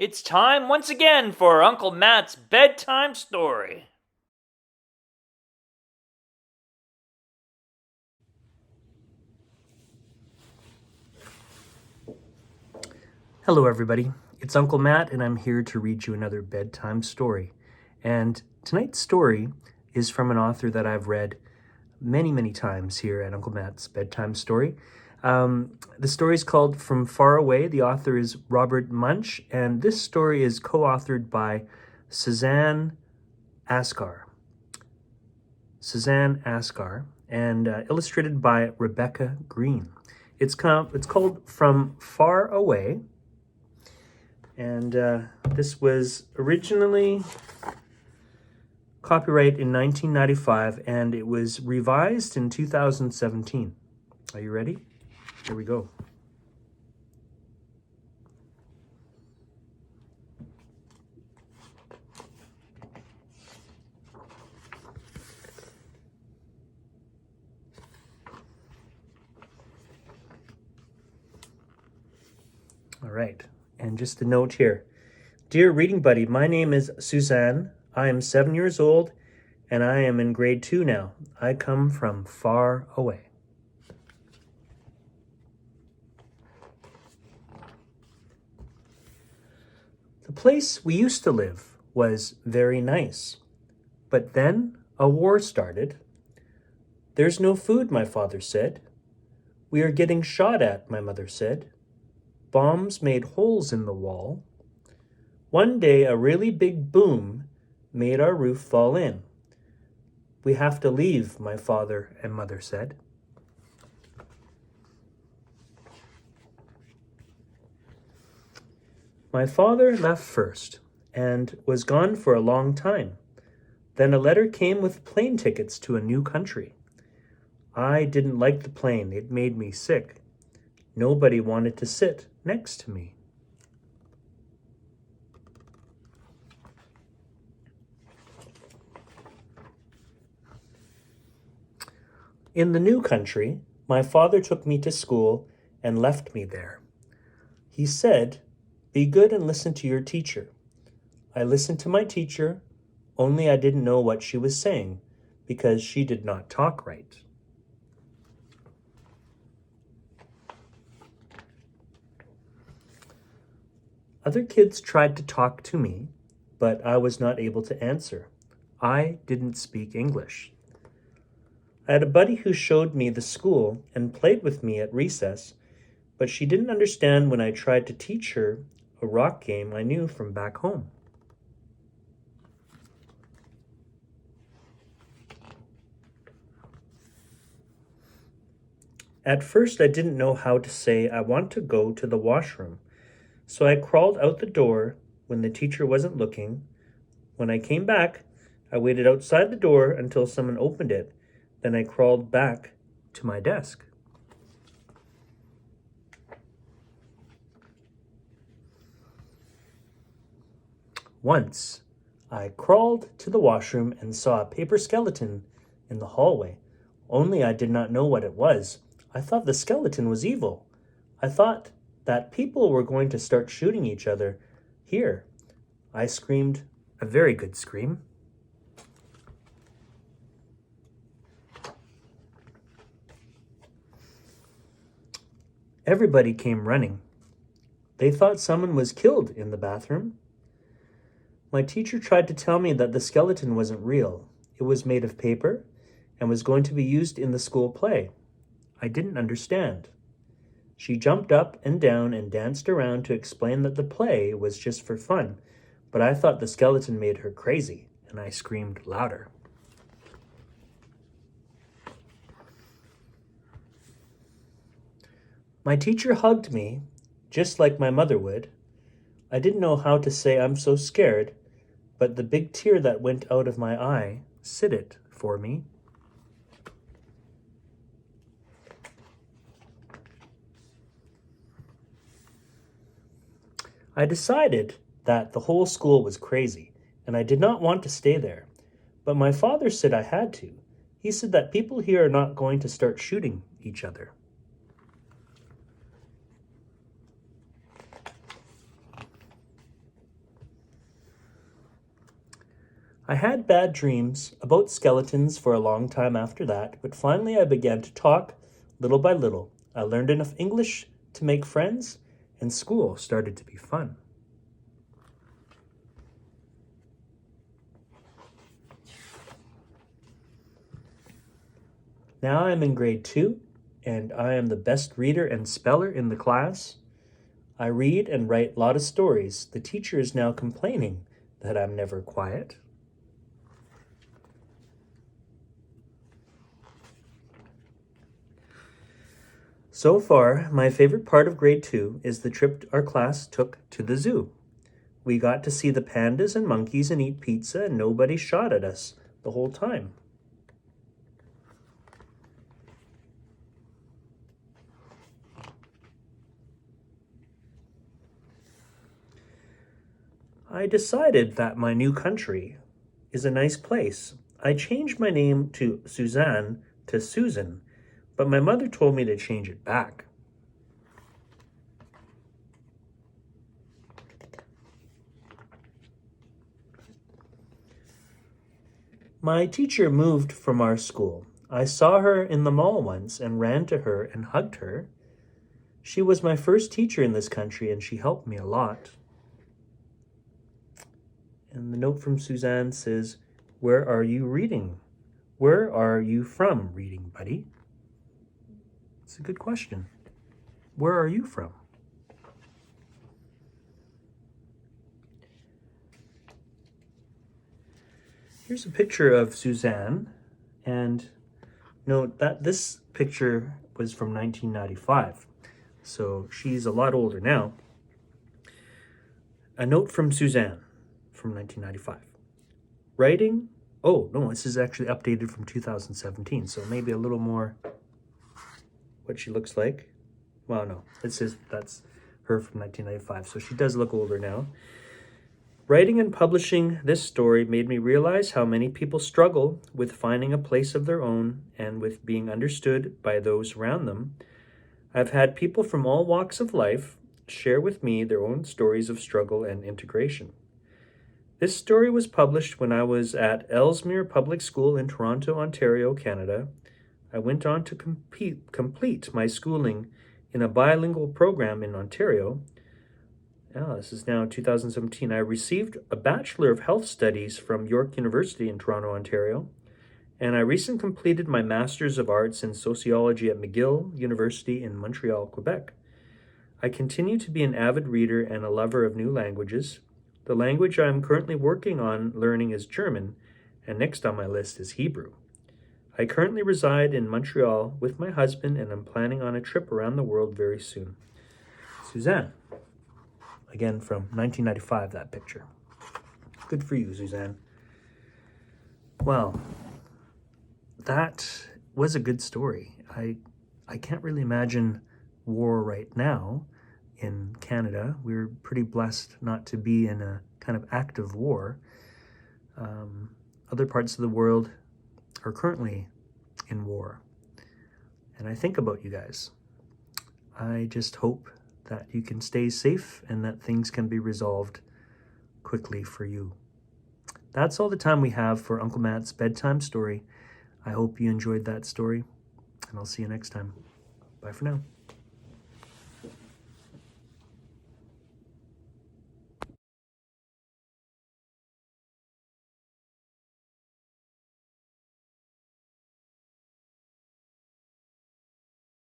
It's time once again for Uncle Matt's bedtime story. Hello everybody, it's Uncle Matt and I'm here to read you another bedtime story. And tonight's story is from an author that I've read many times here at Uncle Matt's Bedtime Story. The story is called From Far Away. The author is Robert Munch, and this story is co-authored by Saoussan Askar. And illustrated by Rebecca Green. It's called From Far Away. And this was originally copyright in 1995, and it was revised in 2017. Are you ready? Here we go. All right. And just a note here. Dear reading buddy, my name is Saoussan. I am 7 years old and I am in grade 2 now. I come from far away. The place we used to live was very nice. But then a war started. There's no food, my father said. We are getting shot at, my mother said. Bombs made holes in the wall. One day, a really big boom made our roof fall in. We have to leave, my father and mother said. My father left first and was gone for a long time. Then a letter came with plane tickets to a new country. I didn't like the plane. It made me sick. Nobody wanted to sit next to me. In the new country, my father took me to school and left me there. He said, "Be good and listen to your teacher." I listened to my teacher, only I didn't know what she was saying because she did not talk right. Other kids tried to talk to me, but I was not able to answer. I didn't speak English. I had a buddy who showed me the school and played with me at recess, but she didn't understand when I tried to teach her a rock game I knew from back home. At first, I didn't know how to say I want to go to the washroom. So I crawled out the door when the teacher wasn't looking. When I came back, I waited outside the door until someone opened it. Then I crawled back to my desk. Once, I crawled to the washroom and saw a paper skeleton in the hallway. Only I did not know what it was. I thought the skeleton was evil. I thought that people were going to start shooting each other here. I screamed a very good scream. Everybody came running. They thought someone was killed in the bathroom. My teacher tried to tell me that the skeleton wasn't real. It was made of paper and was going to be used in the school play. I didn't understand. She jumped up and down and danced around to explain that the play was just for fun, but I thought the skeleton made her crazy, and I screamed louder. My teacher hugged me, just like my mother would. I didn't know how to say I'm so scared, but the big tear that went out of my eye said it for me. I decided that the whole school was crazy, and I did not want to stay there. But my father said I had to. He said that people here are not going to start shooting each other. I had bad dreams about skeletons for a long time after that, but finally I began to talk little by little. I learned enough English to make friends, and school started to be fun. Now I'm in grade 2, and I am the best reader and speller in the class. I read and write a lot of stories. The teacher is now complaining that I'm never quiet. So far, my favorite part of grade 2 is the trip our class took to the zoo. We got to see the pandas and monkeys and eat pizza, and nobody shot at us the whole time. I decided that my new country is a nice place. I changed my name to Saoussan to Susan, but my mother told me to change it back. My teacher moved from our school. I saw her in the mall once and ran to her and hugged her. She was my first teacher in this country and she helped me a lot. And the note from Suzanne says, "Where are you reading? Where are you from reading, buddy?" It's a good question. Where are you from? Here's a picture of Suzanne, and note that this picture was from 1995, so she's a lot older now. A note from Suzanne from 1995. Writing, oh no, this is actually updated from 2017, so maybe a little more what she looks like. Well, no, it says that's her from 1995, so she does look older now. Writing and publishing this story made me realize how many people struggle with finding a place of their own and with being understood by those around them. I've had people from all walks of life share with me their own stories of struggle and integration. This story was published when I was at Ellesmere Public School in Toronto, Ontario, Canada. I went on to complete my schooling in a bilingual program in Ontario. This is now 2017. I received a Bachelor of Health Studies from York University in Toronto, Ontario, and I recently completed my Master's of Arts in Sociology at McGill University in Montreal, Quebec. I continue to be an avid reader and a lover of new languages. The language I am currently working on learning is German, and next on my list is Hebrew. I currently reside in Montreal with my husband, and I'm planning on a trip around the world very soon. Suzanne. Again, from 1995, that picture. Good for you, Suzanne. Well, that was a good story. I can't really imagine war right now in Canada. We're pretty blessed not to be in a kind of active war. Other parts of the world are currently in war. And I think about you guys. I just hope that you can stay safe and that things can be resolved quickly for you. That's all the time we have for Uncle Matt's bedtime story. I hope you enjoyed that story, and I'll see you next time. Bye for now.